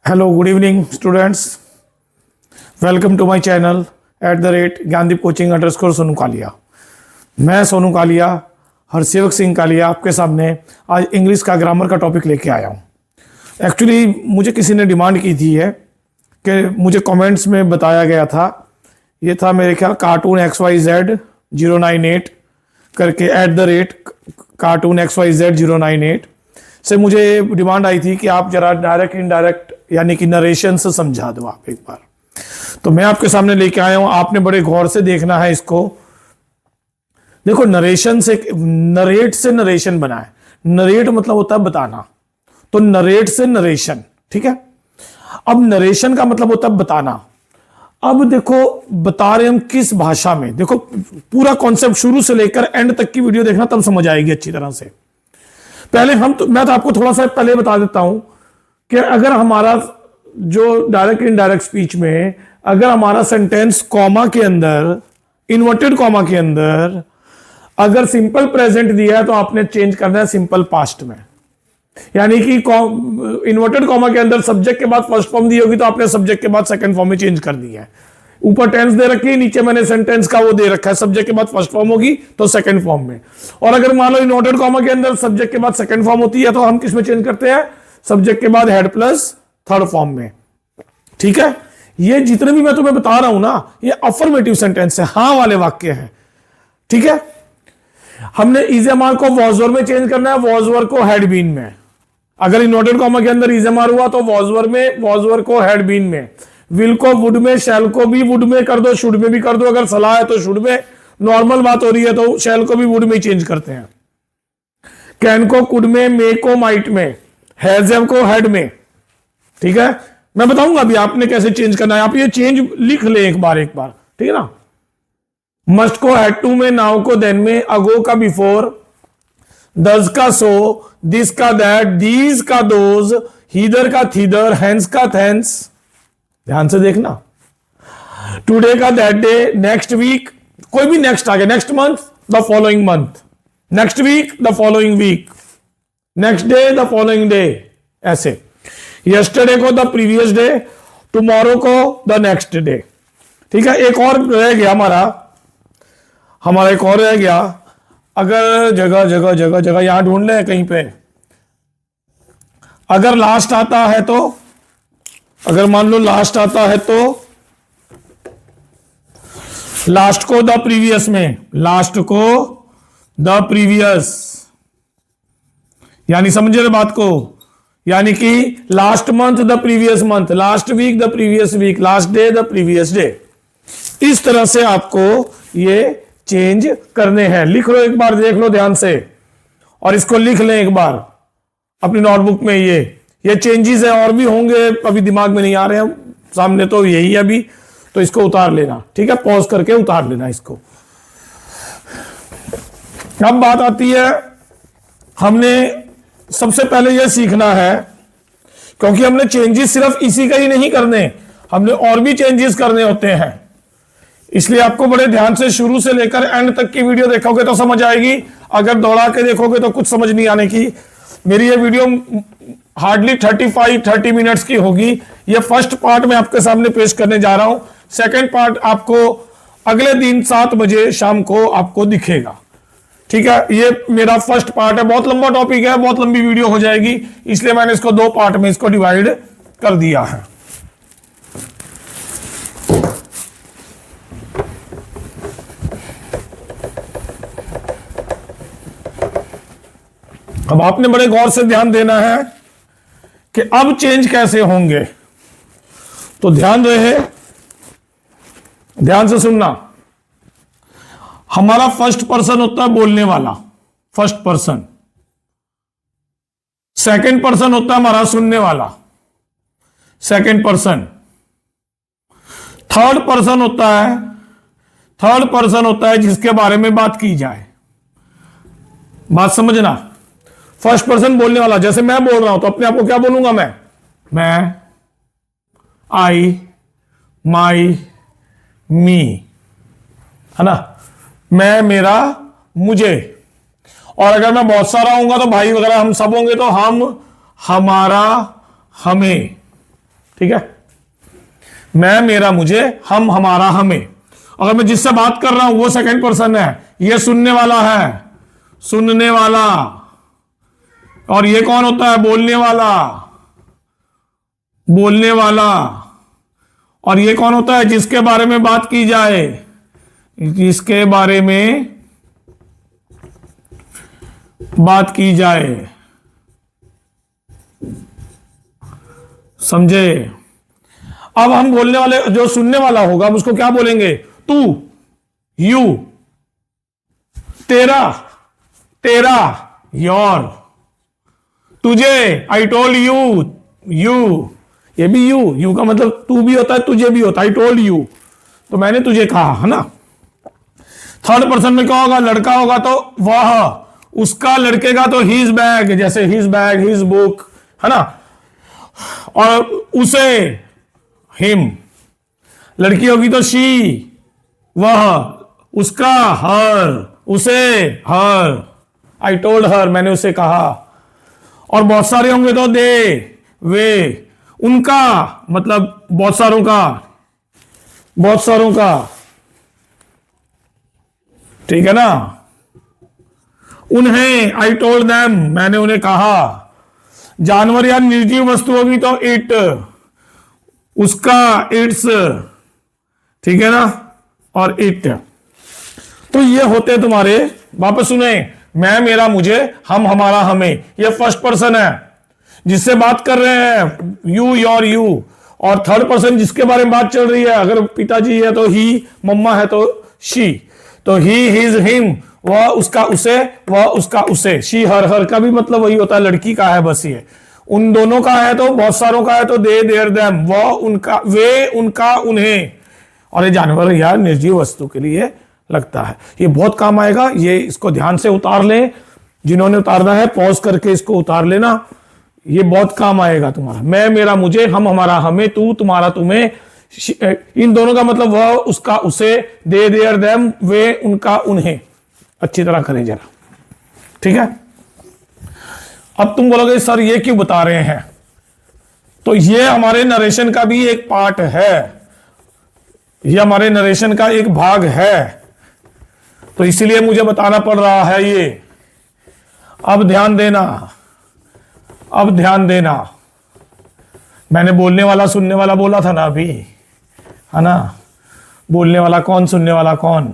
Hello good evening students, welcome to my channel @Gyandeep coaching _ Sonu Kalia. मैं सोनू कालिया, हरसेवक सिंह कालिया, आपके सामने आज इंग्लिश का ग्रामर का टॉपिक लेके आया हूँ। एक्चुअली मुझे किसी ने डिमांड की थी है कि मुझे कमेंट्स में बताया गया था, ये था मेरे ख्याल कार्टून XYZ 098 करके @कार्टून XYZ 098 से मुझे डिमांड आई थी कि आप जरा डायरेक्ट इनडायरेक्ट यानी कि नरेशन से समझा दो आप एक बार। तो मैं आपके सामने लेके आया हूं, आपने बड़े गौर से देखना है इसको। देखो, नरेशन से नरेट से नरेशन बना है। नरेट मतलब होता है बताना, तो नरेट से नरेशन, ठीक है। अब नरेशन का मतलब होता है बताना। अब देखो, बता रहे हम किस भाषा में। देखो, पूरा कॉन्सेप्ट शुरू से लेकर एंड तक की वीडियो देखना, तब समझ आएगी अच्छी तरह से। पहले मैं तो आपको थोड़ा सा पहले बता देता हूं कि अगर हमारा जो डायरेक्ट इनडायरेक्ट स्पीच में अगर हमारा सेंटेंस कॉमा के अंदर, इन्वर्टेड कॉमा के अंदर अगर सिंपल प्रेजेंट दिया है तो आपने चेंज करना है सिंपल पास्ट में। यानी कि इन्वर्टेड कॉमा के अंदर सब्जेक्ट के बाद फर्स्ट फॉर्म दी होगी तो आपने सब्जेक्ट के बाद सेकंड फॉर्म में चेंज कर दिया है। ऊपर टेंस दे रखी है, नीचे मैंने सेंटेंस का वो दे रखा है, सब्जेक्ट के बाद फर्स्ट फॉर्म होगी तो सेकंड फॉर्म में। और अगर मान लो इन्वर्टेड कॉमा के अंदर सब्जेक्ट के बाद सेकंड फॉर्म होती है तो हम किस में चेंज करते हैं? सब्जेक्ट के बाद हेड प्लस थर्ड फॉर्म में, ठीक है। ये जितने भी मैं तुम्हें बता रहा हूं ना, ये अफर्मेटिव सेंटेंस है, हाँ वाले वाक्य हैं, ठीक है। हमने इजेमार को वॉजवर में चेंज करना है, वॉजवर को हैड बीन में। अगर इन्वर्टेड कॉमा के अंदर इजेमार हुआ तो वॉजवर में, वॉजवर को हैड बीन में। विल को वुड में, शैल को भी वुड में कर दो, शुड में भी कर दो। अगर सलाह है तो शुड में, नॉर्मल बात हो रही है तो शैल को भी वुड में चेंज करते हैं। कैन को कुड में, मे को माइट में, हैज हैव को हैड में, ठीक है। मैं बताऊंगा अभी आपने कैसे चेंज करना है। आप ये चेंज लिख ले एक बार, ठीक है ना। मस्ट को हैड टू में, नाउ को देन में, अगो का बिफोर, दस का सो, दिस का दैट, दीज का दोज, हीदर का थीदर, हैंस का थैंस। ध्यान से देखना। टुडे का दैट डे, नेक्स्ट वीक, कोई भी नेक्स्ट आ गया, next month the following month, next week the following week, next day the following day, ऐसे। यस्टरडे को द प्रीवियस डे, टुमारो को द नेक्स्ट डे, ठीक है। एक और रह गया हमारा एक और रह गया। अगर जगह यहां ढूंढ ले कहीं पे, अगर लास्ट आता है तो, अगर मान लो लास्ट आता है तो लास्ट को द प्रीवियस में, लास्ट को द प्रीवियस, यानी समझे ना बात को। यानी कि last month the previous month, last week the previous week, last day the previous day. इस तरह से आपको ये चेंज करने हैं। लिख लो एक बार, देख लो ध्यान से, और इसको लिख लें एक बार अपनी नोटबुक में। ये चेंजेस है, और भी होंगे, अभी दिमाग में नहीं आ रहे हैं सामने, तो यही है अभी। तो इसको उतार लेना, ठीक है, पॉज करके उतार लेना इसको। अब बात आती है, हमने सबसे पहले यह सीखना है, क्योंकि हमने चेंजेस सिर्फ इसी का ही नहीं करने, हमने और भी चेंजेस करने होते हैं। इसलिए आपको बड़े ध्यान से शुरू से लेकर एंड तक की वीडियो देखोगे तो समझ आएगी। अगर दौड़ा के देखोगे तो कुछ समझ नहीं आने की। मेरी ये वीडियो हार्डली 30 मिनट्स की होगी। ये फर्स्ट पार्ट मैं आपके सामने पेश करने जा रहा हूं। सेकंड पार्ट आपको अगले दिन 7 बजे शाम को आपको दिखेगा, ठीक है। ये मेरा फर्स्ट पार्ट है, बहुत लंबा टॉपिक है, बहुत लंबी वीडियो हो जाएगी, इसलिए मैंने इसको 2 पार्ट में इसको डिवाइड कर दिया है। अब आपने बड़े गौर से ध्यान देना है कि अब चेंज कैसे होंगे, तो ध्यान रहे, ध्यान से सुनना। हमारा फर्स्ट पर्सन होता है बोलने वाला, फर्स्ट पर्सन। सेकंड पर्सन होता है हमारा सुनने वाला, सेकंड पर्सन। थर्ड पर्सन होता है जिसके बारे में बात की जाए। बात समझना। फर्स्ट पर्सन बोलने वाला, जैसे मैं बोल रहा हूं तो अपने आप को क्या बोलूंगा? मैं, आई, माई, मी, है ना। मैं, मेरा, मुझे। और अगर मैं बहुत सारा होऊंगा तो भाई वगैरह हम सब होंगे तो हम, हमारा, हमें, ठीक है। मैं, मेरा, मुझे, हम, हमारा, हमें। अगर मैं जिससे बात कर रहा हूं वो सेकंड पर्सन है, ये सुनने वाला है, सुनने वाला। और ये कौन होता है? बोलने वाला, बोलने वाला। और ये कौन होता है? जिसके बारे में बात की जाए, जिसके बारे में बात की जाए। समझे? अब हम बोलने वाले, जो सुनने वाला होगा हम उसको क्या बोलेंगे? तू, यू, तेरा, तेरा, योर, तुझे, आई टोल्ड यू, यू, ये भी यू का मतलब तू भी होता है, तुझे भी होता है। आई टोल्ड यू, तो मैंने तुझे कहा, है ना। थर्ड पर्सन में क्या होगा? लड़का होगा तो वह, उसका, लड़के का तो हिज बैग, जैसे हिज बैग, हिज बुक, है ना। और उसे, हिम। लड़की होगी तो शी, वह, उसका, हर, उसे, हर। आई टोल्ड हर, मैंने उसे कहा। और बहुत सारे होंगे तो दे, वे, उनका, मतलब बहुत सारों का, बहुत सारों का, ठीक है ना। उन्हें, आई टोल्ड देम, मैंने उन्हें कहा। जानवर या निर्जीव वस्तु होगी तो इट, उसका, इट्स, ठीक है ना, और इट। तो ये होते तुम्हारे, वापस सुने, मैं, मेरा, मुझे, हम, हमारा, हमें। ये फर्स्ट पर्सन है जिससे बात कर रहे हैं, यू, योर, यू। और थर्ड पर्सन जिसके बारे में बात चल रही है, अगर पिताजी है तो ही, मम्मा है तो शी। तो ही, हिज, हिम, वह, उसका, उसे, वह, उसका, उसे। शी, हर, हर का भी मतलब वही होता है, लड़की का है बस ये। उन दोनों का है तो बहुत सारों का है तो दे, देयर, देम, वह, उनका, वे, उनका, उन्हें। और ये जानवर या निर्जीव वस्तु के लिए लगता है। ये बहुत काम आएगा, ये इसको ध्यान से उतार ले। जिन्होंने उतारना है पॉज करके इसको उतार लेना, ये बहुत काम आएगा तुम्हारा। मैं, मेरा, मुझे, हम, हमारा, हमें, तू, तुम्हारा, तुम्हें। इन दोनों का मतलब वह, उसका, उसे, दे, देयर, देम, वे, उनका, उन्हें। अच्छी तरह करें जरा, ठीक है। अब तुम बोलोगे सर ये क्यों बता रहे हैं? तो ये हमारे नरेशन का भी एक पार्ट है, ये हमारे नरेशन का एक भाग है, तो इसीलिए मुझे बताना पड़ रहा है ये। अब ध्यान देना, अब ध्यान देना। मैंने बोलने वाला सुनने वाला बोला था ना अभी, है ना। बोलने वाला कौन, सुनने वाला कौन?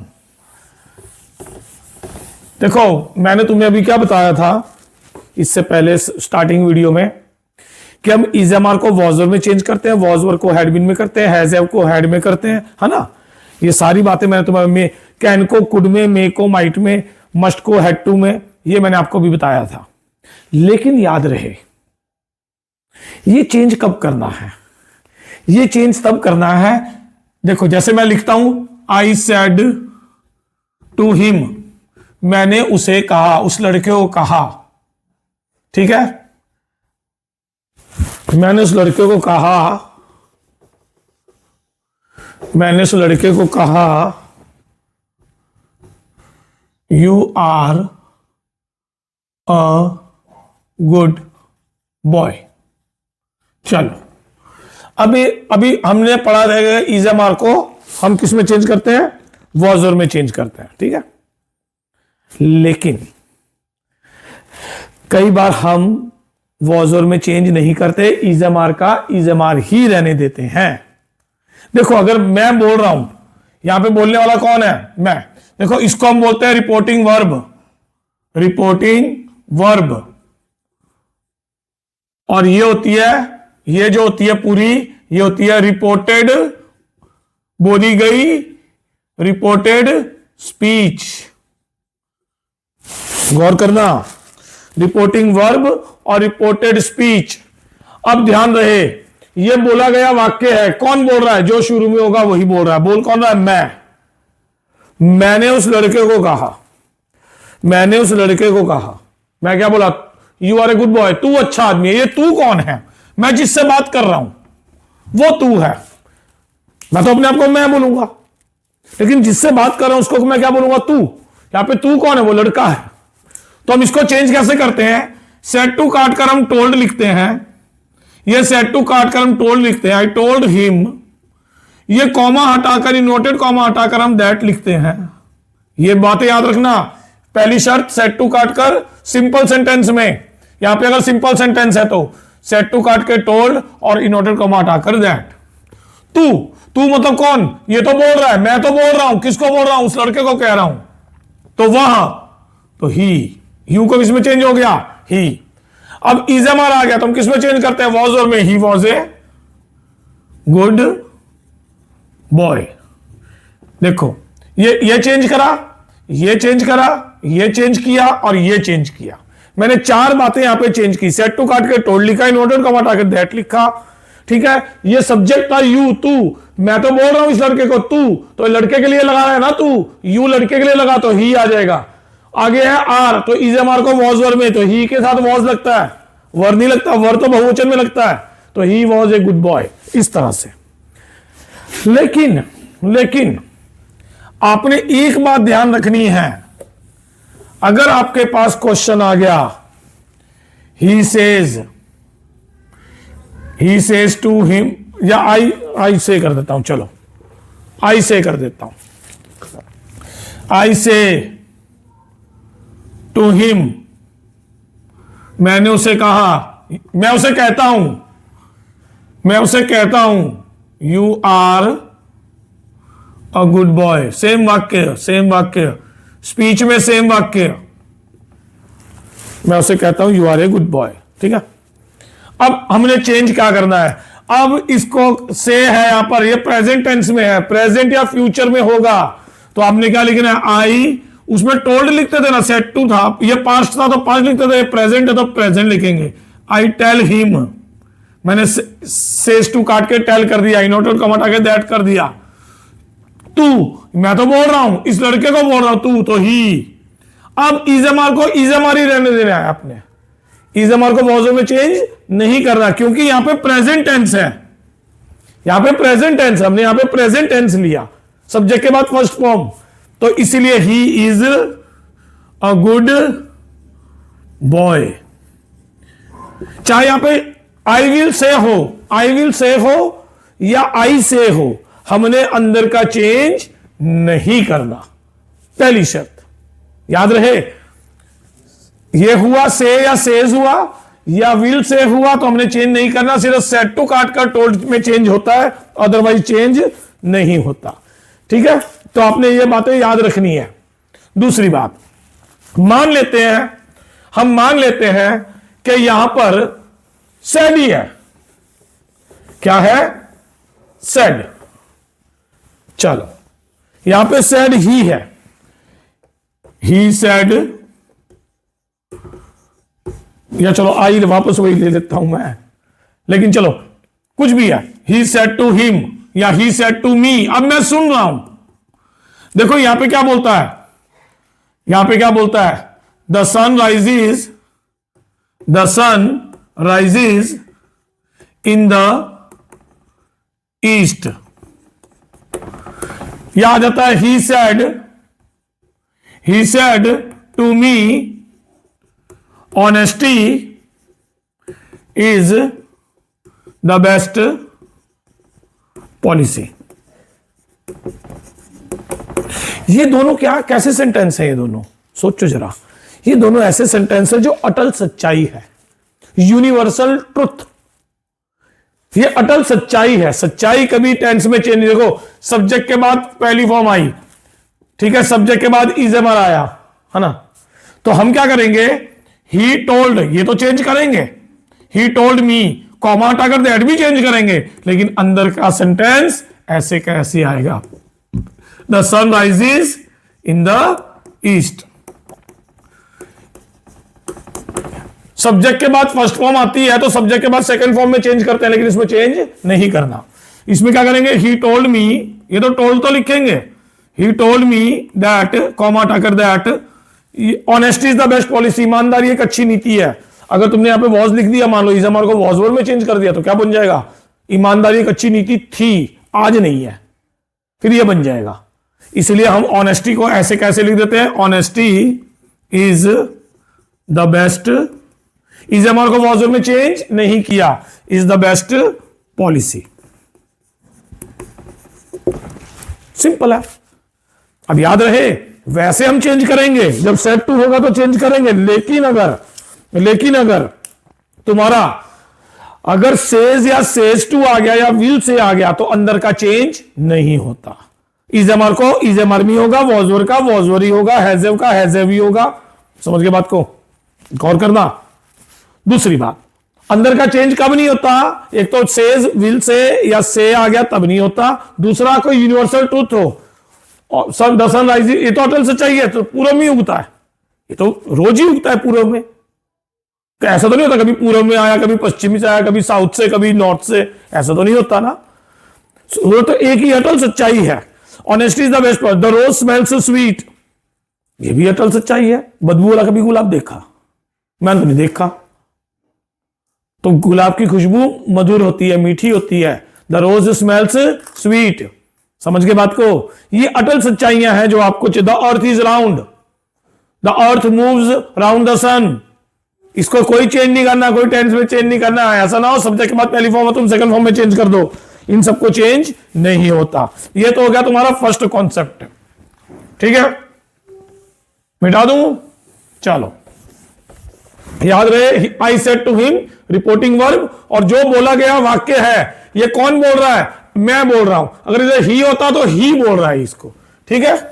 देखो मैंने तुम्हें अभी क्या बताया था इससे पहले स्टार्टिंग वीडियो में, कि हम इजएमआर को वॉजर में चेंज करते हैं, वॉजर को हैडबिन में करते हैं, हैजहैव को हैड में करते हैं, है ना। ये सारी बातें मैंने तुम्हें में, कैन को कुड में, मे को माइट में, मस्ट को हैड टू में, ये मैंने आपको भी बताया था। लेकिन याद रहे ये चेंज कब करना है? ये चेंज तब करना है, देखो जैसे मैं लिखता हूं आई सेड टू हिम, मैंने उसे कहा, उस लड़के को कहा, ठीक है। मैंने उस लड़के को कहा, मैंने उस लड़के को कहा you are a good boy. चलो अभी अभी हमने पढ़ा रहेगा इजएमआर को हम किस में चेंज करते हैं? वॉजर में चेंज करते हैं, ठीक है। लेकिन कई बार हम वॉजर में चेंज नहीं करते, इजएमआर का इजएमआर ही रहने देते हैं। देखो अगर मैं बोल रहा हूं, यहां पे बोलने वाला कौन है? मैं। देखो इसको हम बोलते हैं रिपोर्टिंग वर्ब, रिपोर्टिंग वर्ब। और ये होती है, ये जो होती है पूरी, ये होती है रिपोर्टेड, बोली गई रिपोर्टेड स्पीच। गौर करना, रिपोर्टिंग वर्ब और रिपोर्टेड स्पीच। अब ध्यान रहे ये बोला गया वाक्य है, कौन बोल रहा है? जो शुरू में होगा वही बोल रहा है। बोल कौन रहा है? मैं। मैंने उस लड़के को कहा, मैंने उस लड़के को कहा, मैं क्या बोला? You are a good boy, तू अच्छा आदमी है। ये तू कौन है? मैं जिससे बात कर रहा हूं वो तू है। मैं तो अपने आप को मैं बोलूंगा, लेकिन जिससे बात कर रहा हूं उसको मैं क्या बोलूंगा? तू। यहां पे तू कौन है? वो लड़का है। तो हम इसको चेंज कैसे करते हैं? सेड टू काट कर हम टोल्ड लिखते हैं, ये सेड टू काट कर हम टोल्ड लिखते हैं, आई टोल्ड हिम। ये कॉमा हटाकर, इनवर्टेड कॉमा हटाकर हम दैट लिखते हैं। ये बातें याद रखना। पहली शर्त सेड टू काटकर सिंपल सेंटेंस में, यहां पे अगर सिंपल सेंटेंस है तो सेड टू काट के टोल्ड और इनवर्टेड कॉमा हटाकर दैट। तू मतलब कौन? ये तो बोल रहा है, मैं तो बोल रहा हूं। किसको बोल रहा हूं? उस लड़के को कह रहा हूं। तो वह, तो ही, यू को किसमें चेंज हो गया? ही। अब इजमआर आ गया तो हम किसमें चेंज करते हैं? वॉज और में। He was a good boy. देखो ये चेंज करा, ये चेंज करा, ये चेंज किया और ये चेंज किया। मैंने 4 बातें यहां पे चेंज की। सेड टू काट के टोल्ड लिखा, इनवर्टेड कॉमा हटा के दैट लिखा। ठीक है, ये सब्जेक्ट था यू, तू। मैं तो बोल रहा हूं इस लड़के को तू, तो लड़के के लिए लगा रहा है ना तू, यू लड़के के लिए लगा तो ही आ जाएगा। आगे है आर, तो इजमआर को वॉज वर में, तो ही के साथ वॉज लगता है, वर नहीं लगता। वर तो बहुवचन में लगता है, तो he was a good boy. इस तरह से। लेकिन आपने एक बात ध्यान रखनी है। अगर आपके पास क्वेश्चन आ गया, ही सेज टू हिम, या आई से कर देता हूं, चलो आई से कर देता हूं। आई से टू हिम, मैंने उसे कहा, मैं उसे कहता हूं you are a good boy. Same वाक्य, स्पीच में सेम वाक्य। मैं उसे कहता हूं you are a good boy. ठीक है, अब हमने चेंज क्या करना है? अब इसको से है यहां पर, ये प्रेजेंट टेंस में है, प्रेजेंट या फ्यूचर में होगा तो आपने क्या लिखना है? आई, उसमें टोल्ड लिखते थे ना, सेड टू था, ये पास्ट था तो पास्ट लिखते थे, प्रेजेंट है तो प्रेजेंट लिखेंगे। आई टेल हिम, मैंने सेज टू काट के टेल कर दिया, इनवर्टेड कॉमा हटा के दैट कर दिया। तू, मैं तो बोल रहा हूं, इस लड़के को बोल रहा हूं तू, तो ही। अब इजमआर को इजमआर ही रहने देना है आपने, इजमआर को वॉज में चेंज नहीं करना, क्योंकि यहां पे प्रेजेंट टेंस है। यहां पे प्रेजेंट टेंस, हमने यहां पे प्रेजेंट टेंस लिया, सब्जेक्ट के बाद फर्स्ट फॉर्म, तो इसीलिए he is a good boy. चाहे यहां पे आई विल से हो या आई से हो, हमने अंदर का चेंज नहीं करना। पहली शर्त याद रहे, ये हुआ से या सेज हुआ या विल से हुआ तो हमने चेंज नहीं करना, सिर्फ सेड टू काट कर टोल्ड में चेंज होता है, अदरवाइज चेंज नहीं होता। ठीक है, तो आपने ये बातें याद रखनी है। दूसरी बात, हम मान लेते हैं कि यहां पर सेड ही है। क्या है? सेड। चलो यहां पे सेड ही है, ही सेड, या चलो आई वापस वही ले लेता हूं मैं, लेकिन चलो कुछ भी है, ही सेड टू हिम या ही सेड टू मी। अब मैं सुन रहा हूं, देखो यहां पे क्या बोलता है, the sun rises in the east. यह आ जाता है he said to me honesty is the best policy. ये दोनों कैसे सेंटेंस है? ये दोनों सोचो जरा, ये दोनों ऐसे सेंटेंस है जो अटल सच्चाई है, यूनिवर्सल ट्रुथ। ये अटल सच्चाई है। सच्चाई कभी टेंस में चेंज, देखो सब्जेक्ट के बाद पहली फॉर्म आई, ठीक है, सब्जेक्ट के बाद इजमआर आया, है ना, तो हम क्या करेंगे? ही टोल्ड, ये तो चेंज करेंगे, ही टोल्ड मी, कॉमा हटाकर दैट भी चेंज करेंगे, लेकिन अंदर का सेंटेंस ऐसे कैसे आएगा? The sun rises in the east. Subject के बाद फर्स्ट फॉर्म आती है तो सब्जेक्ट के बाद सेकंड फॉर्म में चेंज करते हैं, लेकिन इसमें चेंज नहीं करना। इसमें क्या करेंगे? ही टोल्ड मी, ये तो टोल्ड तो लिखेंगे, he told me that, comma हटाकर that, honesty is the best policy, ईमानदारी एक अच्छी नीति है। अगर तुमने यहां पे वॉज लिख दिया, मान लो इजमआर को वॉज वर्ड में चेंज कर दिया, तो क्या बन जाएगा? ईमानदारी एक अच्छी नीति थी, आज नहीं है, फिर ये बन जाएगा। इसलिए हम ऑनेस्टी को ऐसे कैसे लिख देते हैं? Honesty is the best, is am are को वॉज में चेंज नहीं किया, is the best policy. Simple है। अब याद रहे, वैसे हम चेंज करेंगे, जब सेट टू होगा तो चेंज करेंगे, लेकिन अगर तुम्हारा अगर सेज या सेज टू आ गया या विल से आ गया तो अंदर का चेंज नहीं होता। इज एम आर को इज एम आर मी होगा, वॉजवर का वॉजवरी होगा, हैजेव का हैजेवी होगा। समझ के बात को गौर करना। दूसरी बात, अंदर का चेंज कब नहीं होता? एक तो सेज विल से या से आ गया तब नहीं होता। दूसरा, कोई यूनिवर्सल ट्रूथ हो, सन द सन राइज, ये तो अटल सच्चाई है, तो पूर्व में उगता है, ये तो रोज ही उगता है पूर्व में। तो ऐसा तो नहीं होता कभी पूर्व में आया, कभी पश्चिमी से आया, कभी साउथ से, कभी नॉर्थ से, ऐसा तो नहीं होता ना। वो तो एक ही अटल सच्चाई है। Honesty is the best part, the rose smells sweet, ये भी अटल सच्चाई है। बदबू वाला कभी गुलाब देखा? मैंने तो नहीं देखा। तो गुलाब की खुशबू मधुर होती है, मीठी होती है। The rose smells sweet. समझ के बात को? ये अटल सच्चाइयां हैं जो आपको the earth is round, the earth moves round the sun. इसको कोई चेंज नहीं करना, कोई टेंस में चेंज नहीं करना है। ऐसा ना हो सब्जेक्ट के बाद पहली फॉर्म है तुम सेकंड फॉर्म में चेंज कर दो, इन सबको चेंज नहीं होता। ये तो हो गया तुम्हारा फर्स्ट कॉन्सेप्ट। ठीक है, मिटा दूं? चलो याद रहे, I said to him, reporting verb, और जो बोला गया वाक्य है, ये कौन बोल रहा है? मैं बोल रहा हूं। अगर इधर ही होता तो ही बोल रहा है इसको। ठीक है,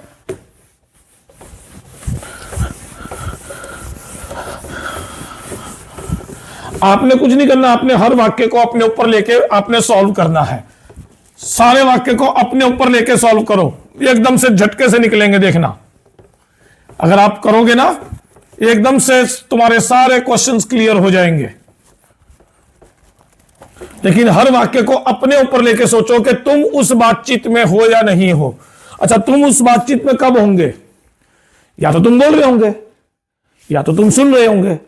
आपने कुछ नहीं करना, आपने हर वाक्य को अपने ऊपर लेके आपने सॉल्व करना है। सारे वाक्य को अपने ऊपर लेके सॉल्व करो, एकदम से झटके से निकलेंगे, देखना। अगर आप करोगे ना, एकदम से तुम्हारे सारे क्वेश्चंस क्लियर हो जाएंगे। लेकिन हर वाक्य को अपने ऊपर लेके सोचो कि तुम उस बातचीत में हो या नहीं हो। अच्छा, तुम उस बातचीत में कब होंगे? या तो तुम बोल रहे होंगे, या तो तुम सुन रहे होंगे,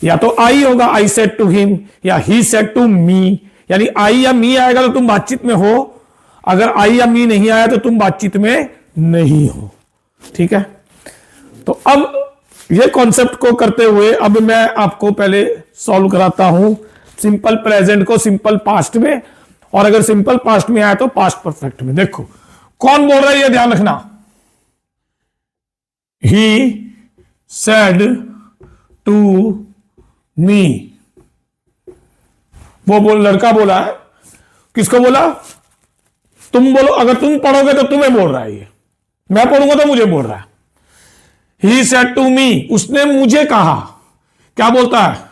या तो आई होगा, आई सेड टू हिम, या ही सेड टू मी। यानी आई या मी आएगा तो तुम बातचीत में हो, अगर आई या मी नहीं आया तो तुम बातचीत में नहीं हो। ठीक है, तो अब ये कॉन्सेप्ट को करते हुए अब मैं आपको पहले सॉल्व कराता हूं सिंपल प्रेजेंट को सिंपल पास्ट में, और अगर सिंपल पास्ट में आया तो पास्ट परफेक्ट में। देखो कौन बोल रहा है, ये ध्यान रखना। ही सेड टू मी, वो लड़का बोला है। किसको बोला? तुम बोलो, अगर तुम पढ़ोगे तो तुम्हें बोल रहा है ये, मैं पढ़ूंगा तो मुझे बोल रहा है। ही सेड टू मी, उसने मुझे कहा। क्या बोलता है?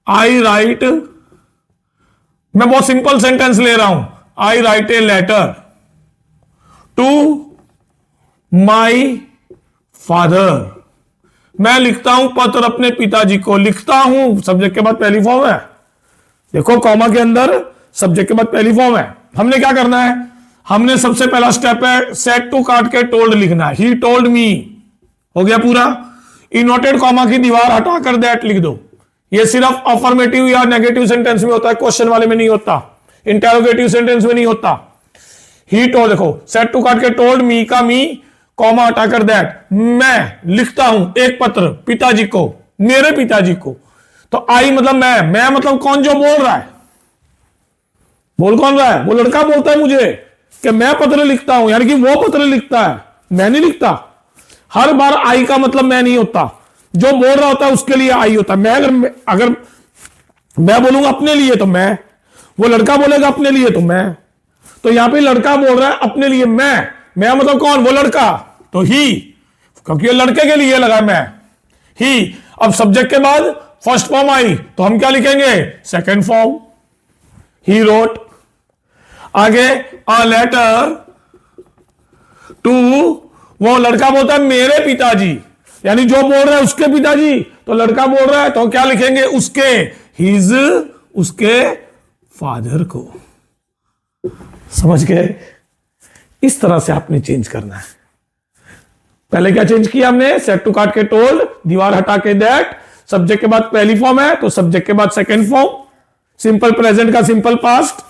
आई राइट, मैं बहुत सिंपल सेंटेंस ले रहा हूं, I write a letter to my father, मैं लिखता हूं पत्र अपने पिताजी को। लिखता हूं, सब्जेक्ट के बाद पहली फॉर्म है। देखो कॉमा के अंदर सब्जेक्ट के बाद पहली फॉर्म है। हमने क्या करना है? हमने सबसे पहला स्टेप है सेड टू काट के टोल्ड लिखना है। ही टोल्ड मी हो गया पूरा। इनवर्टेड कॉमा की दीवार हटाकर दैट लिख दो। ये सिर्फ अफर्मेटिव या नेगेटिव सेंटेंस में होता है, क्वेश्चन वाले में नहीं होता, इंटरोगेटिव सेंटेंस में नहीं होता। ही टोल्ड, देखो सेड टू काट के टोल्ड मी का मी कॉमा हटाकर दैट, मैं लिखता हूं एक पत्र पिताजी को, मेरे पिताजी को। तो आई मतलब मैं मतलब कौन जो बोल रहा है? बोल कौन रहा है? वो लड़का बोलता है मुझे कि मैं पत्र लिखता हूं, यानी कि वो पत्र लिखता है, मैं नहीं लिखता। हर बार आई का मतलब मैं नहीं होता, जो बोल रहा होता है उसके लिए आई होता है। मैं अगर मैं बोलूंगा अपने लिए तो मैं, वो लड़का बोलेगा अपने लिए तो मैं। तो यहां पे लड़का बोल रहा है अपने लिए मैं मतलब कौन? वो लड़का, तो ही, क्योंकि ये लड़के के लिए लगा मैं, ही। अब सब्जेक्ट के बाद फर्स्ट फॉर्म आई तो हम क्या लिखेंगे? Second form, he wrote. आगे अ लेटर टू, वो लड़का बोलता है मेरे पिताजी, यानी जो बोल रहा है उसके पिताजी। तो लड़का बोल रहा है तो क्या लिखेंगे? उसके, हिज, उसके फादर को। समझ गए? इस तरह से आपने चेंज करना है। पहले क्या चेंज किया हमने? सेड टू काट के टोल्ड, दीवार हटा के दैट, सब्जेक्ट के बाद पहली फॉर्म है तो सब्जेक्ट के बाद सेकंड फॉर्म, सिंपल प्रेजेंट का simple past.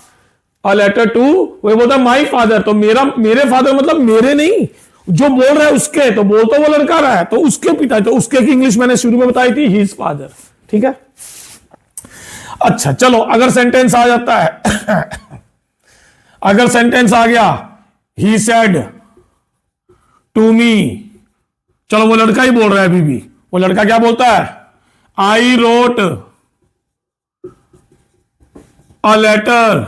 A letter to, वो बोलता माई फादर, तो मेरे फादर मतलब मेरे नहीं, जो बोल रहा है उसके, तो बोल तो वो लड़का रहा है तो उसके पिता, तो उसके की इंग्लिश मैंने शुरू में बताई थी, हिज फादर। ठीक है। अच्छा चलो, अगर सेंटेंस आ जाता है अगर सेंटेंस आ गया, ही सेड टू मी, चलो वो लड़का ही बोल रहा है अभी भी, वो लड़का क्या बोलता है, I wrote a letter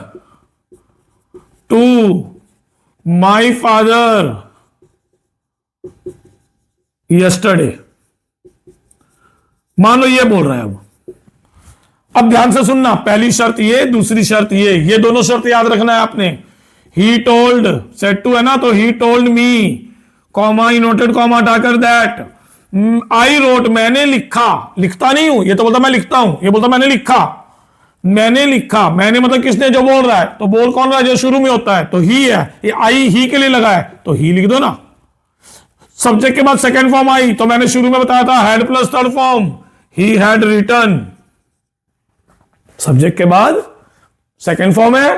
to my father yesterday. मान लो ये बोल रहा है। अब ध्यान से सुनना, पहली शर्त ये, दूसरी शर्त ये दोनों शर्त याद रखना है आपने। ही टोल्ड, सेड टू है ना, तो ही टोल्ड मी, कॉमा इनोटेड कॉमा हटाकर दैट, आई रोट मैंने लिखा, लिखता नहीं हूं, ये तो बोलता मैं लिखता हूं, ये बोलता मैंने लिखा, मैंने लिखा, मैंने मतलब किसने, जो बोल रहा है, तो बोल कौन रहा है, जो शुरू में होता है, तो ही है, ये आई ही के लिए लगा है, तो ही लिख दो ना। सब्जेक्ट के बाद सेकंड फॉर्म आई, तो मैंने शुरू में बताया था had plus third form, he had written. Subject के बाद सेकंड फॉर्म है,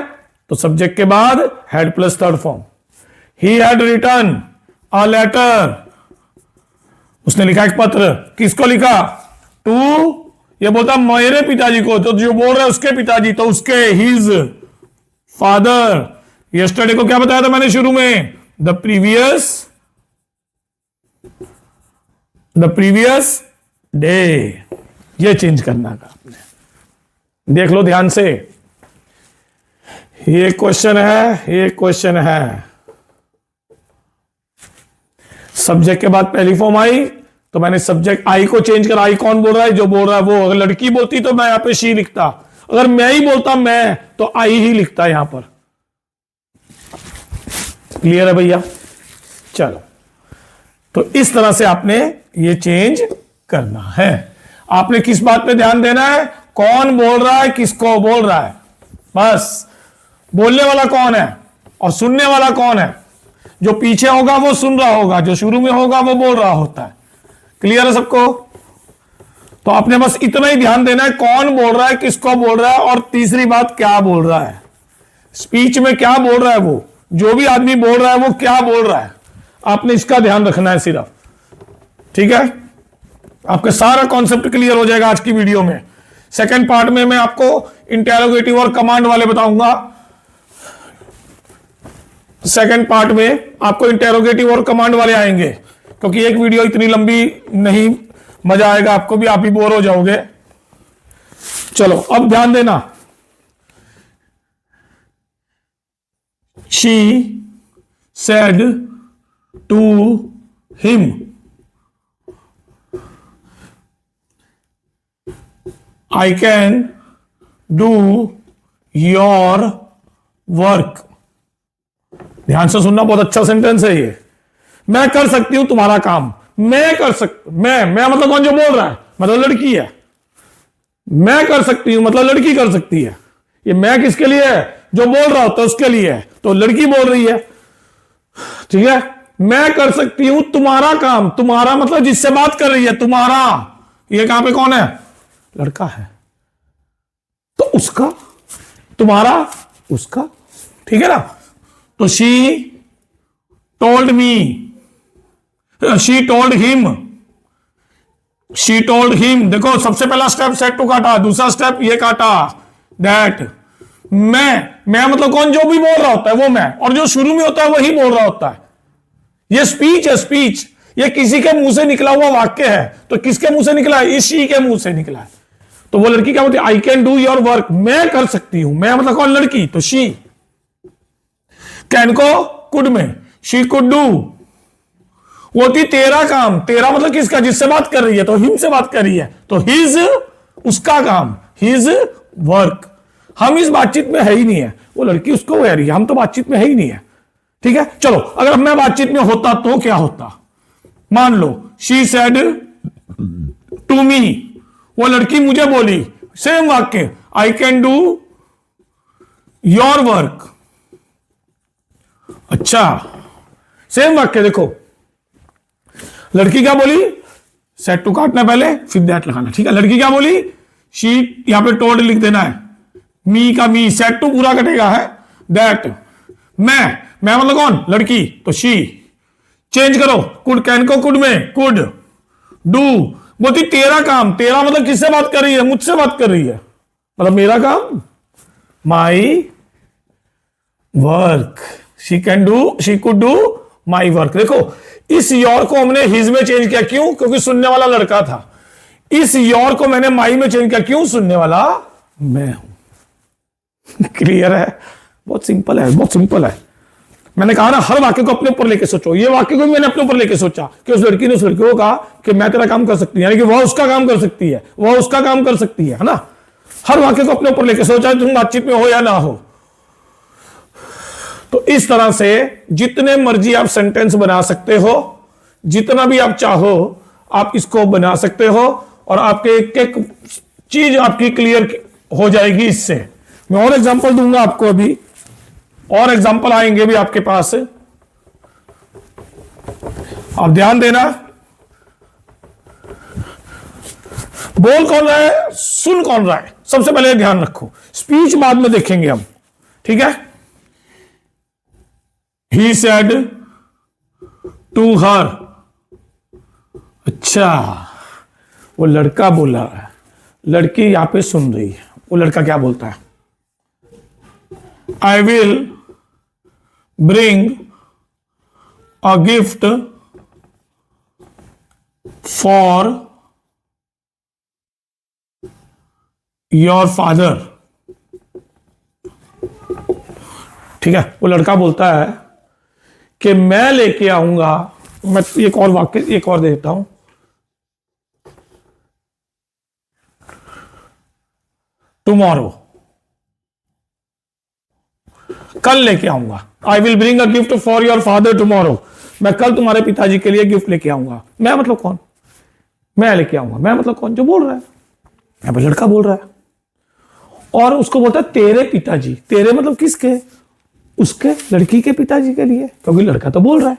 तो सब्जेक्ट के बाद had plus third form. He had written a letter, उसने लिखा एक पत्र, किसको लिखा, टू, ये बोलता मेरे पिताजी को, तो जो बोल रहा है उसके पिताजी, तो उसके, हिज फादर। यस्टरडे को क्या बताया था मैंने शुरू में, द प्रीवियस डे। ये चेंज करना का आपने, देख लो ध्यान से, ये क्वेश्चन है, ये क्वेश्चन है। सब्जेक्ट के बाद पहली फॉर्म आई, तो मैंने सब्जेक्ट आई को चेंज करा, आई कौन बोल रहा है, जो बोल रहा है वो। अगर लड़की बोलती तो मैं यहां पे शी लिखता, अगर मैं ही बोलता मैं, तो आई ही लिखता यहां पर। क्लियर है भैया, चलो, तो इस तरह से आपने ये चेंज करना है। आपने किस बात पे ध्यान देना है, कौन बोल रहा है, किसको बोल रहा है, बस। बोलने वाला कौन है और सुनने वाला कौन है। जो पीछे होगा वो सुन रहा होगा, जो शुरू में होगा वो बोल रहा होता है। क्लियर है सबको, तो आपने बस इतना ही ध्यान देना है, कौन बोल रहा है, किसको बोल रहा है, और तीसरी बात क्या बोल रहा है, स्पीच में क्या बोल रहा है, वो जो भी आदमी बोल रहा है वो क्या बोल रहा है, आपने इसका ध्यान रखना है सिर्फ। ठीक है, आपका सारा कॉन्सेप्ट क्लियर हो जाएगा आज की वीडियो में। सेकंड पार्ट में मैं आपको इंटेरोगेटिव और कमांड वाले बताऊंगा। सेकंड पार्ट में आपको इंटेरोगेटिव और कमांड वाले आएंगे, क्योंकि एक वीडियो इतनी लंबी नहीं, मजा आएगा आपको भी, आप भी बोर हो जाओगे। चलो अब ध्यान देना, she said to him, I can do your work. ध्यान से सुनना, बहुत अच्छा सेंटेंस है ये। मैं कर सकती हूं तुम्हारा काम, मैं कर मैं मतलब कौन, जो बोल रहा है, मतलब लड़की है। मैं कर सकती हूं मतलब लड़की कर सकती है। ये मैं किसके लिए है, जो बोल रहा होता है उसके लिए है, तो लड़की बोल रही है। ठीक है, मैं कर सकती हूं तुम्हारा काम, तुम्हारा मतलब जिससे बात कर रही है, तुम्हारा, ये कहां पे कौन है, लड़का है, तो उसका, तुम्हारा, उसका। ठीक है ना, तो she told me, she told him, she told him. देखो सबसे पहला स्टेप सेट टू काटा, दूसरा स्टेप ये काटा, दैट। मैं मतलब कौन, जो भी बोल रहा होता है वो मैं, और जो शुरू में होता है वही बोल रहा होता है। ये स्पीच है, स्पीच, ये किसी के मुंह से निकला हुआ वाक्य है, तो किसके मुंह से निकला है, इस शी के मुंह से निकला है। तो वो लड़की क्या बोलती है, आई कैन डू योर वर्क, मैं कर सकती हूं, मैं मतलब कौन, लड़की, तो शी। कैन को कुड में, शी कुड डू, वो थी तेरा काम, तेरा मतलब किसका, जिससे बात कर रही है, तो हिम से बात कर रही है, तो हिज, उसका काम, हिज वर्क। हम इस बातचीत में है ही नहीं है, वो लड़की उसको कह रही है, हम तो बातचीत में है ही नहीं है। ठीक है, चलो अगर मैं बातचीत में होता तो क्या होता, मान लो शी सेड टू मी, वो लड़की मुझे बोली, सेम वाक्य, आई कैन डू योर वर्क। अच्छा, सेम वाक्य, देखो लड़की क्या बोली, सेट टू काटना पहले, फिर दैट लगाना। ठीक है, लड़की क्या बोली, शी, यहां पे टोल्ड लिख देना है, मी का मी, सेट टू पूरा कटेगा है, दैट। मैं मतलब कौन, लड़की, तो शी। चेंज करो, कुड, कैन को कुड में, कुड डू, बोलती तेरा काम, तेरा मतलब किससे बात कर रही है? मुझसे बात कर रही है, मतलब मेरा काम, my work, she can do, she could do my work. देखो इस योर को हमने हिज में चेंज किया, क्यों? क्योंकि सुनने वाला लड़का था। इस योर को मैंने माई में चेंज किया, क्यों? सुनने वाला मैं हूं। क्लियर है? बहुत सिंपल है, बहुत सिंपल है। मैंने कहा ना, हर वाक्य को अपने ऊपर लेके सोचो। ये वाक्य को भी मैंने अपने ऊपर लेके सोचा कि उस लड़की ने उस लड़की को कहा कि मैं तेरा काम कर सकती हूं, यानी कि वह उसका काम कर सकती है, वह उसका काम कर सकती है ना। हर वाक्य को अपने ऊपर लेके सोचा, तुम बातचीत में हो या ना हो। तो इस तरह से जितने मर्जी आप सेंटेंस बना सकते हो, जितना भी आप चाहो आप इसको बना सकते हो, और आपके एक एक चीज आपकी क्लियर हो जाएगी इससे। मैं और एग्जांपल दूंगा आपको, अभी और एग्जांपल आएंगे भी आपके पास, आप ध्यान देना। बोल कौन रहा है, सुन कौन रहा है, सबसे पहले ध्यान रखो। स्पीच बाद में देखेंगे हम, ठीक है। ही सेड टू हर, अच्छा वो लड़का बोल रहा है, लड़की यहां पे सुन रही है। वो लड़का क्या बोलता है? I will bring a gift for your father. ठीक है, वो लड़का बोलता है कि मैं लेके आऊंगा, मैं एक और वाक्य एक और देता हूं, टुमारो, कल लेके आऊंगा। I will bring a gift for your father tomorrow, मैं कल तुम्हारे पिताजी के लिए गिफ्ट लेके आऊंगा। मैं मतलब कौन? मैं लेके आऊंगा, मैं मतलब कौन? जो बोल रहा है, यहाँ पे लड़का बोल रहा है। और उसको बोलता है तेरे पिताजी। तेरे मतलब किसके? उसके, लड़की के पिताजी के लिए, क्योंकि लड़का तो बोल रहा है।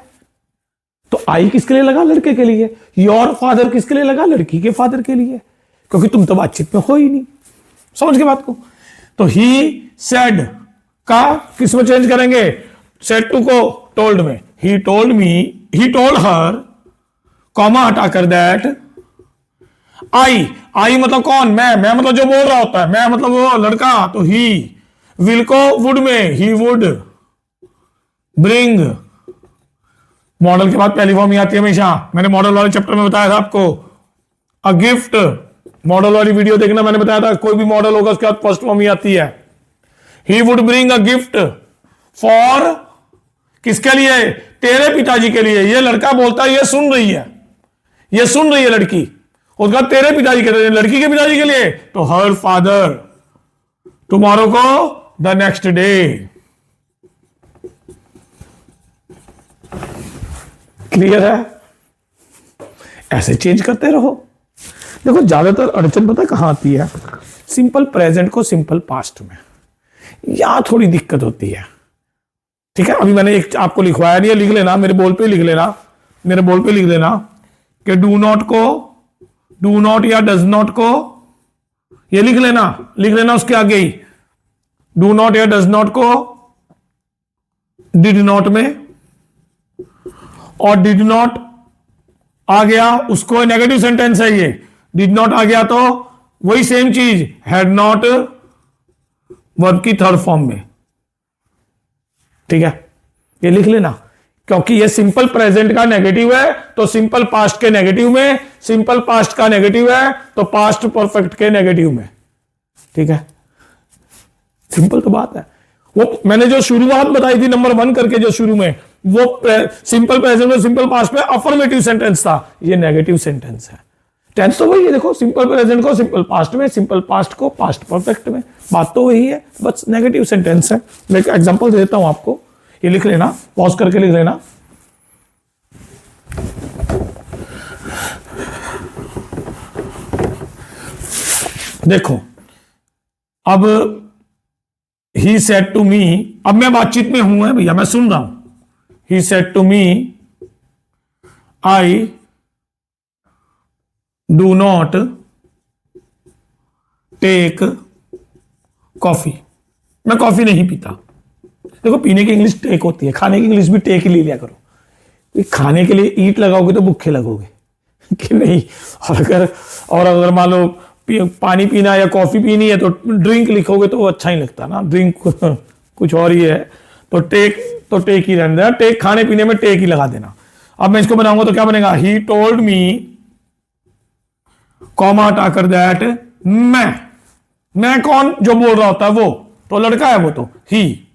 तो आई किसके लिए लगा? लड़के के लिए। योर फादर किसके लिए लगा? लड़की के फादर के लिए, क्योंकि तुम तो बातचीत में हो ही नहीं। समझ के बात को? तो ही सेड का किस में चेंज करेंगे? सेड टू को टोल्ड में। ही told me, he told her, comma हटाकर दैट आई। आई मतलब कौन? मैं मतलब जो बोल रहा होता है, मैं मतलब वो लड़का। तो ही, विल को वुड में, ही वुड ब्रिंग, मॉडल के बाद पहली फॉर्म ही आती है हमेशा। मैंने मॉडल वाले चैप्टर में बताया था आपको। अ गिफ्ट, मॉडल वाली वीडियो देखना, मैंने बताया था कोई भी मॉडल होगा उसके बाद फर्स्ट फॉर्म ही आती है। He would bring a gift for, किसके लिए? तेरे पिताजी के लिए। ये लड़का बोलता है, ये सुन रही है, ये सुन रही है लड़की। उसका तेरे पिताजी के लिए, लड़की के पिताजी के लिए, तो हर फादर टुमारो को द नेक्स्ट डे। क्लियर है? ऐसे चेंज करते रहो। देखो ज्यादातर अड़चन पता कहां आती है? सिंपल प्रेजेंट को सिंपल पास्ट में, यहां थोड़ी दिक्कत होती है। ठीक है, अभी मैंने एक आपको लिखवाया नहीं है, लिख लेना, मेरे बोल पे लिख लेना, मेरे बोल पे लिख लेना कि डू नॉट को, डू नॉट या डज नॉट को, ये लिख लेना उसके आगे ही। डू नॉट या डज नॉट को डिड नॉट में, और डिड नॉट आ गया उसको नेगेटिव सेंटेंस है ये। डिड नॉट आ गया तो वही सेम चीज, हैड नॉट वर्ब की थर्ड फॉर्म में। ठीक है, ये लिख लेना, क्योंकि ये सिंपल प्रेजेंट का नेगेटिव है तो सिंपल पास्ट के नेगेटिव में, सिंपल पास्ट का नेगेटिव है तो पास्ट परफेक्ट के नेगेटिव में। ठीक है, सिंपल तो बात है। वो मैंने जो शुरुआत बताई थी नंबर 1 करके, जो शुरू में, वो सिंपल प्रेजेंट में सिंपल पास्ट में अफर्मेटिव सेंटेंस था, ये नेगेटिव सेंटेंस है। टेंस तो वही है, देखो सिंपल प्रेजेंट को सिंपल पास्ट में, सिंपल पास्ट को पास्ट परफेक्ट में, बात तो वही है, बस नेगेटिव सेंटेंस है। मैं एक एग्जांपल देता हूं आपको, ये लिख लेना, पॉज करके लिख लेना। देखो अब ही सेड टू मी, अब मैं बातचीत में हूं है भैया, मैं सुन रहा हूं। He said to me I do not take coffee, मैं कॉफी नहीं पीता। देखो पीने की इंग्लिश टेक होती है, खाने की इंग्लिश भी टेक ही ले लिया करो। खाने के लिए ईट लगाओगे तो भूखे लगोगे, कि नहीं। और अगर मान लो पानी पीना या कॉफी पीनी है तो ड्रिंक लिखोगे तो वो अच्छा ही लगता ना, ड्रिंक कुछ और ही है। तो टेक ही रहने देना, टेक खाने पीने में टेक ही लगा देना। अब मैं इसको बनाऊंगा तो क्या बनेगा, ही टोल्ड मी कॉमा हटाकर दैट, मैं कौन जो बोल रहा होता है वो, तो लड़का है वो, तो ही।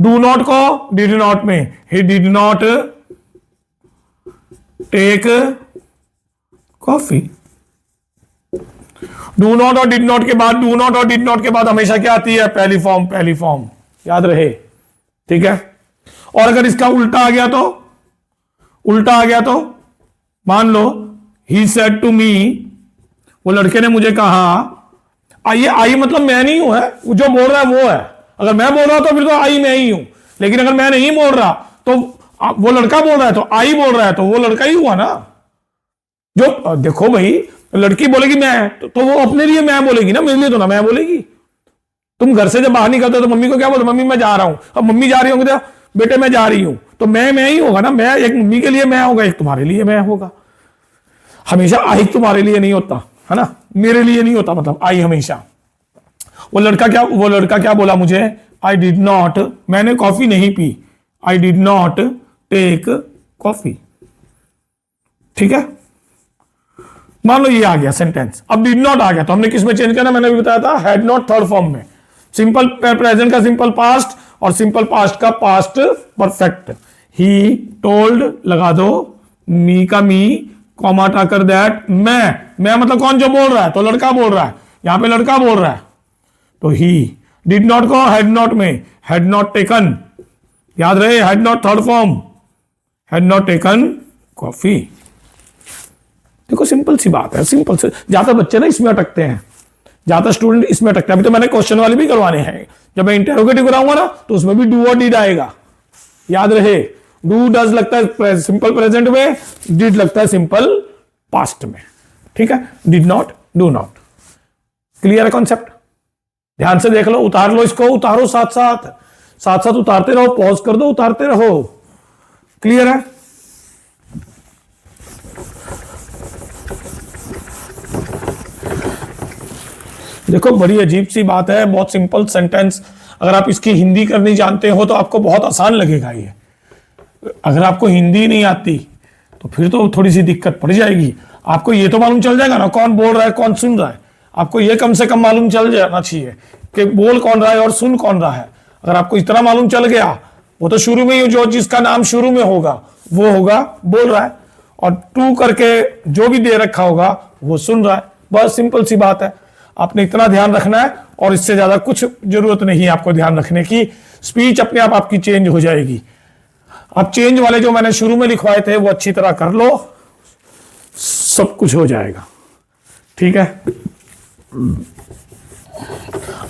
डू नॉट को डिड नॉट में, he did not take coffee. Do not और डिड नॉट के बाद, डू नॉट और डिड नॉट के बाद हमेशा क्या आती है, पहली फॉर्म, याद रहे, ठीक है। और अगर इसका उल्टा आ गया तो मान लो ही सेड टू मी, वो लड़के ने मुझे कहा। आई मतलब मैं नहीं हूं, है जो बोल रहा है वो है। अगर मैं बोल रहा हूं तो फिर तो आई मैं ही हूं, लेकिन अगर मैं नहीं बोल रहा तो वो लड़का बोल रहा है, तो आई बोल रहा है तो वो लड़का ही हुआ ना। जो देखो भाई, लड़की बोलेगी मैं, तो वो अपने लिए मैं बोलेगी ना, मेरे लिए तो ना मैं बोलेगी। तुम घर से जब बाहर निकलते हो तो मम्मी को क्या बोलते, मम्मी मैं जा रहा हूं। अब मम्मी जा रही होंगी तो बेटे मैं जा रही हूं, तो मैं ही होगा ना। मैं एक मम्मी के लिए मैं होगा, एक तुम्हारे लिए मैं होगा। हमेशा आई तुम्हारे लिए नहीं होता है ना, मेरे लिए नहीं होता, मतलब आई हमेशा। वो लड़का क्या बोला मुझे, आई डिड नॉट, मैंने कॉफी नहीं पी, I did not take coffee, ठीक है। मान लो ये आ गया सेंटेंस। अब डिड नॉट आ गया तो हमने किस में चेंज करना, मैंने भी बताया था, हैड नॉट थर्ड फॉर्म में। सिंपल प्रेजेंट का सिंपल पास्ट और सिंपल पास्ट का पास्ट परफेक्ट। ही टोल्ड लगा दो, मी का मी, कॉमा हटाकर दैट, मैं मतलब कौन जो बोल रहा है, तो लड़का बोल रहा है, यहां पे लड़का बोल रहा है तो ही। डिड नॉट को हैड नॉट में, हैड नॉट टेकन, याद रहे, had not third form, had not taken coffee. देखो सिंपल सी बात है, सिंपल से। ज्यादा बच्चे ना इसमें अटकते हैं, ज्यादा स्टूडेंट इसमें अटकते हैं। अभी तो मैंने क्वेश्चन वाले भी करवाने हैं, जब मैं इंटरोगेटिव कराऊंगा ना तो उसमें भी डू और डिड आएगा, याद रहे। डू डज लगता है सिंपल प्रेजेंट में, डिड लगता है सिंपल पास्ट में, ठीक है। Did not, do not, clear है कॉन्सेप्ट। ध्यान से देख लो, उतार लो इसको, उतारो साथ साथ उतारते रहो, पॉज कर दो, उतारते रहो, क्लियर है। देखो बड़ी अजीब सी बात है, बहुत सिंपल सेंटेंस। अगर आप इसकी हिंदी करनी जानते हो तो आपको बहुत आसान लगेगा ये। अगर आपको हिंदी नहीं आती तो फिर तो थोड़ी सी दिक्कत पड़ जाएगी। आपको ये तो मालूम चल जाएगा ना कौन बोल रहा है कौन सुन रहा है, आपको ये कम से कम मालूम चल जाना चाहिए कि बोल कौन रहा है और सुन कौन रहा है। अगर आपको इतना मालूम चल गया, वो तो शुरू में ही जो जिसका नाम शुरू में होगा वो होगा बोल रहा है, और टू करके जो भी दे रखा होगा वो सुन रहा है। बस सिंपल सी बात है, आपने इतना ध्यान रखना है और इससे ज्यादा कुछ जरूरत नहीं है आपको ध्यान रखने की। स्पीच अपने आप आपकी चेंज हो जाएगी। अब चेंज वाले जो मैंने शुरू में लिखवाए थे वो अच्छी तरह कर लो, सब कुछ हो जाएगा, ठीक है।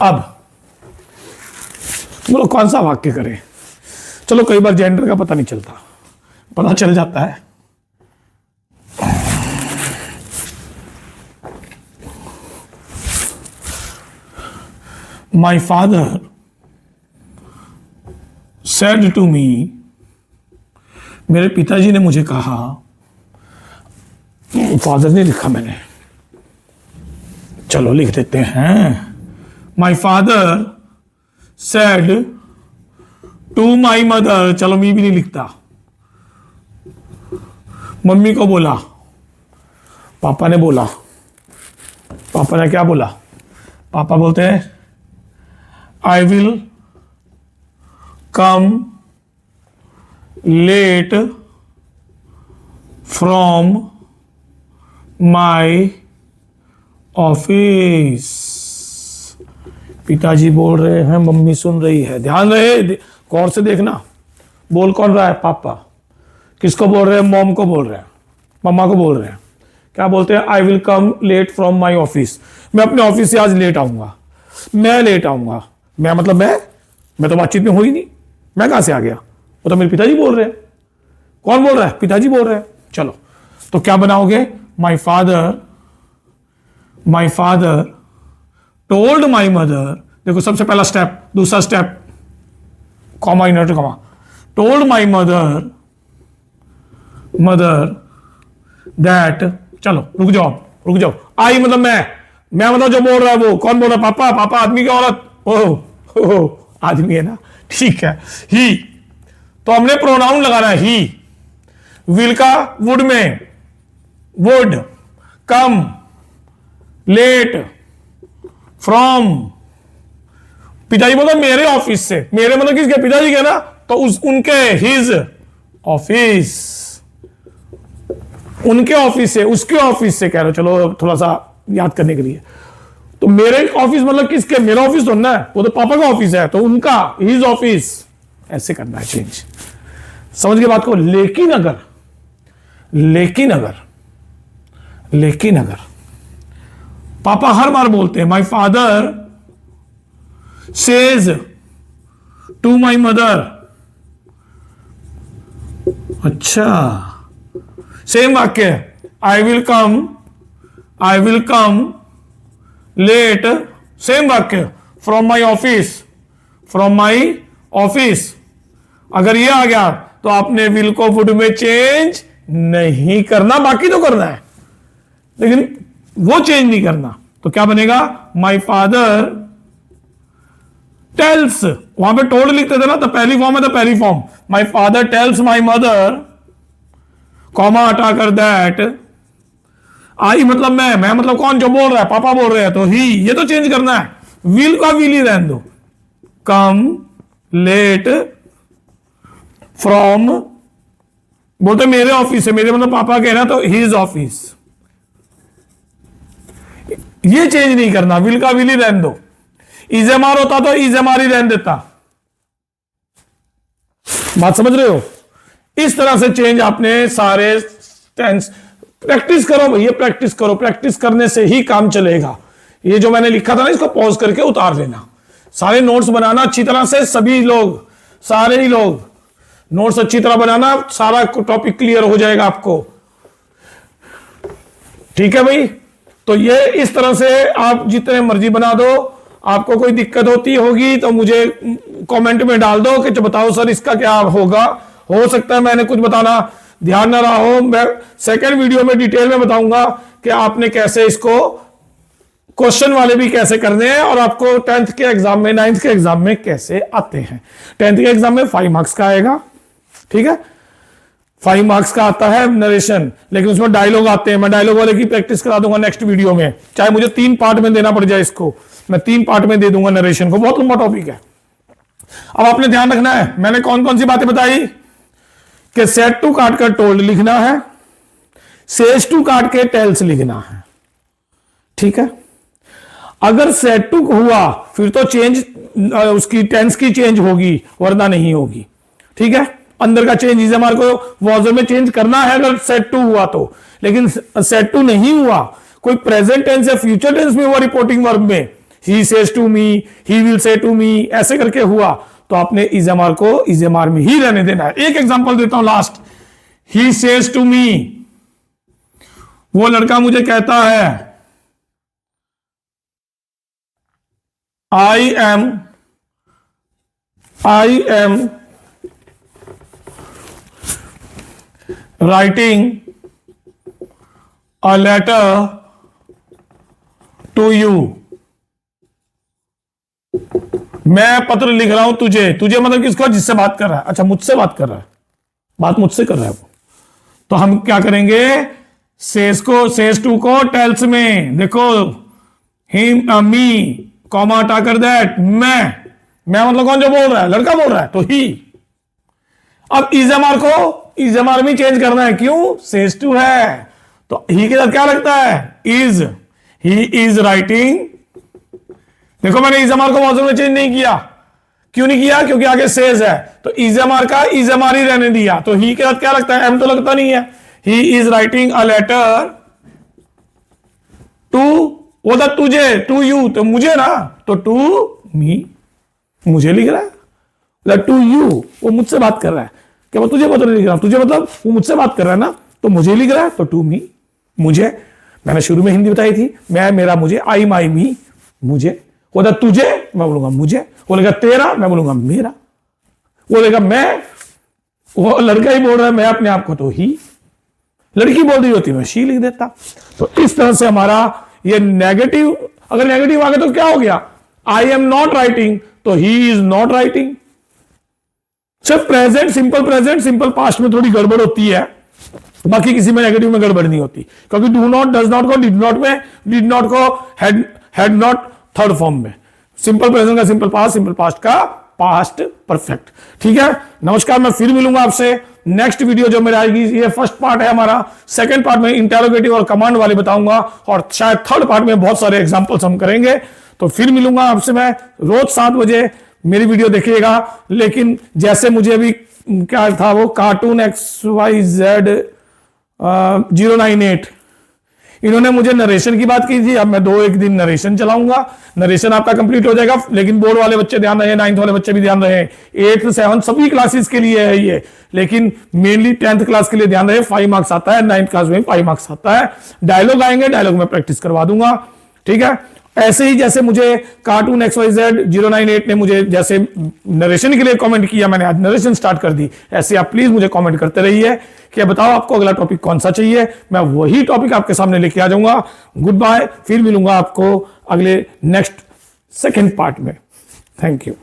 अब बोलो कौन सा वाक्य करें। चलो कई बार जेंडर का पता नहीं चलता, पता चल जाता है। My father said to me, मेरे पिताजी ने मुझे कहा, फादर ने लिखा मैंने, चलो लिख देते हैं। My father said to my mother, चलो मैं भी नहीं लिखता, मम्मी को बोला, पापा ने बोला। पापा ने क्या बोला, पापा बोलते हैं I will come late from my office। पिताजी बोल रहे हैं, मम्मी सुन रही है। ध्यान रहे, गौर से देखना, बोल कौन रहा है, पापा। किसको बोल रहे हैं, मॉम को बोल रहे हैं, मम्मा को बोल रहे हैं। क्या बोलते हैं, I will come late from my office, मैं अपने ऑफिस से आज लेट आऊंगा, मैं लेट आऊंगा। मैं मतलब मैं तो बातचीत में हो ही नहीं, मैं कहां से आ गया, वो तो मेरे पिताजी बोल रहे हैं। कौन बोल रहा है, पिताजी बोल रहे हैं। चलो तो क्या बनाओगे, my father told my mother. देखो सबसे पहला स्टेप, दूसरा step comma inverted comma, told my mother that, चलो रुक जाओ रुक जाओ, आई मतलब मैं मतलब जो बोल रहा है वो कौन बोल रहा है? पापा, पापा आदमी की औरत, ओह आदमी है ना, ठीक है। ही, तो हमने प्रोनाउन लगाना है ही। विल का वुड में, वुड, कम, लेट, फ्रॉम। पिताजी बोलते मेरे ऑफिस से, मेरे मतलब किसके? पिताजी के ना, तो उनके, हिज ऑफिस, उनके ऑफिस से, उसके ऑफिस से कह रहे हो, चलो थोड़ा सा याद करने के लिए। तो मेरे ऑफिस मतलब किसके? मेरा ऑफिस तो ना है, वो तो पापा का ऑफिस है, तो उनका, हिज ऑफिस, ऐसे करना है चेंज। समझ गए बात को? लेकिन अगर, लेकिन अगर, लेकिन अगर पापा हर बार बोलते हैं my father says to my mother, अच्छा सेम वाक्य, I will come late, same वाक्य, फ्रॉम माई ऑफिस, अगर ये आ गया तो आपने विल को वुड में चेंज नहीं करना, बाकी तो करना है लेकिन वो चेंज नहीं करना। तो क्या बनेगा? माई फादर टेल्स, वहां पे टोल्ड लिखते थे ना, तो पहली फॉर्म है तो पहली form, my father tells my mother, comma हटाकर दैट, आई मतलब मैं मतलब कौन? जो बोल रहा है, पापा बोल रहे हैं, तो ही, ये तो चेंज करना है, विल का विल ही रहने दो, कम लेट फ्रॉम, बोलते मेरे ऑफिस से, मेरे मतलब पापा कह रहा तो हिज ऑफिस, ये चेंज नहीं करना, विल का विल ही रहने दो। इजेमार होता तो इजेमार ही रहने देता। बात समझ रहे हो? इस तरह से चेंज आपने सारे टेंस, प्रैक्टिस करो भैया, प्रैक्टिस करो, प्रैक्टिस करने से ही काम चलेगा। ये जो मैंने लिखा था ना, इसको पॉज करके उतार लेना, सारे नोट्स बनाना अच्छी तरह से, सभी लोग, सारे ही लोग नोट्स अच्छी तरह बनाना, सारा टॉपिक क्लियर हो जाएगा आपको। ठीक है भाई? तो ये इस तरह से आप जितने मर्जी बना दो। आपको कोई दिक्कत होती होगी तो मुझे कमेंट में डाल दो कि बताओ सर इसका क्या होगा। हो सकता है मैंने कुछ बताना ध्यान ना रहा हो, मैं सेकंड वीडियो में डिटेल में बताऊंगा कि आपने कैसे इसको, क्वेश्चन वाले भी कैसे करने हैं, और आपको 10th के एग्जाम में, 9th के एग्जाम में कैसे आते हैं। 10th के एग्जाम में 5 मार्क्स का आएगा, ठीक है, 5 मार्क्स का आता है नरेशन, लेकिन उसमें डायलॉग आते हैं। मैं डायलॉग वाले की प्रैक्टिस करा दूंगा नेक्स्ट वीडियो में, चाहे मुझे 3 पार्ट में देना पड़ जाए, इसको मैं 3 पार्ट में दे दूंगा नरेशन को, बहुत लंबा टॉपिक है। अब आपने ध्यान रखना है, मैंने कौन कौन सी बातें बताई कि सेड टू काट कर टोल्ड लिखना है, सेज टू काट के टेल्स लिखना है, ठीक है। अगर सेड टू हुआ फिर तो चेंज, उसकी टेंस की चेंज होगी, वरना नहीं होगी, ठीक है। अंदर का चेंज इजेमार को वॉजर में चेंज करना है अगर सेड टू हुआ तो, लेकिन सेड टू नहीं हुआ, कोई प्रेजेंट टेंस या फ्यूचर टेंस में हुआ रिपोर्टिंग वर्ब में, he says to me, he will say to me, ऐसे करके हुआ, तो आपने इजेमार को इजेमार में ही रहने देना है। एक एग्जांपल देता हूं last, he says to me, वो लड़का मुझे कहता है, I am writing a letter to you, मैं पत्र लिख रहा हूं तुझे, तुझे मतलब किसको? जिससे बात कर रहा है। अच्छा, मुझसे बात कर रहा है, बात मुझसे कर रहा है वो, तो हम क्या करेंगे? सेज टू को टेल्स में देखो, हिम मी कॉमा हटा कर दैट, मैं मतलब कौन? जो बोल रहा है, लड़का बोल रहा है, तो ही। अब इजेमार को इजेमार में चेंज करना है, क्यों? सेज टू है, तो ही के साथ क्या लगता है? Is, he is writing. देखो मैंने इजेमार को मौजूद में चेंज नहीं किया, क्यों नहीं किया? क्योंकि आगे सेज है, तो इजेमार का इजेमार ही रहने दिया, तो ही के साथ क्या लगता है? एम तो लगता नहीं है। He is writing a letter to, वो था तुझे, टू यू, तो मुझे ना, तो टू मी, मुझे लिख रहा है, टू यू, वो मुझसे बात कर रहा है, क्या मैं तुझे पत्र लिख रहा हूं, तुझे मतलब वो मुझसे बात कर रहा है ना, तो मुझे लिख रहा है, तो टू मी, मुझे। मैंने शुरू में हिंदी बताई थी, मैं, मेरा, मुझे, आई, माई, मी, मुझे। वो था तुझे, मैं बोलूंगा मुझे। वो बोलेगा तेरा, मैं बोलूंगा मेरा। वो बोलेगा मैं, वो लड़का ही बोल रहा है मैं अपने आप को, तो ही। लड़की बोल रही होती मैं शी लिख देता। तो इस तरह से हमारा ये नेगेटिव, अगर नेगेटिव आ गया तो क्या हो गया, आई एम नॉट राइटिंग तो ही इज नॉट राइटिंग। सिर्फ प्रेजेंट, सिंपल पास्ट में थोड़ी गड़बड़ होती है, बाकी किसी में नेगेटिव में गड़बड़ नहीं होती, क्योंकि डू नॉट, डज नॉट को डिड नॉट में, डिड नॉट को हैड नॉट थर्ड फॉर्म में, सिंपल प्रेजेंट का सिंपल पास्ट का पास्ट परफेक्ट। ठीक है, नमस्कार, मैं फिर मिलूंगा आपसे। नेक्स्ट वीडियो जो मेरे आएगी, ये फर्स्ट पार्ट है हमारा, सेकंड पार्ट में इंटेरोगेटिव और कमांड वाले बताऊंगा, और शायद थर्ड पार्ट में बहुत सारे एग्जांपल्स हम करेंगे। तो फिर मिलूंगा आपसे मैं, रोज 7 बजे मेरी वीडियो देखिएगा। लेकिन जैसे मुझे अभी क्या था वो कार्टून XYZ 098, इन्होंने मुझे नरेशन की बात की थी, अब मैं 2-1 दिन नरेशन चलाऊंगा, नरेशन आपका कंप्लीट हो जाएगा। लेकिन बोर्ड वाले बच्चे ध्यान रहे, 9th वाले बच्चे भी ध्यान रहे, 8th 7th सभी क्लासेस के लिए है ये, लेकिन मेनली 10th क्लास के लिए ध्यान रहे। 5 मार्क्स आता है, 9th क्लास में 5 मार्क्स आता है। डायलॉग आएंगे, डायलॉग में प्रैक्टिस करवा दूंगा। ठीक है, ऐसे ही जैसे मुझे कार्टून XYZ 098 ने मुझे जैसे नरेशन के लिए कमेंट किया, मैंने आज नरेशन स्टार्ट कर दी, ऐसे आप प्लीज मुझे कमेंट करते रहिए कि बताओ आपको अगला टॉपिक कौन सा चाहिए, मैं वही टॉपिक आपके सामने लेके आ जाऊंगा। गुड बाय, फिर मिलूंगा आपको अगले नेक्स्ट सेकंड पार्ट में। Thank you.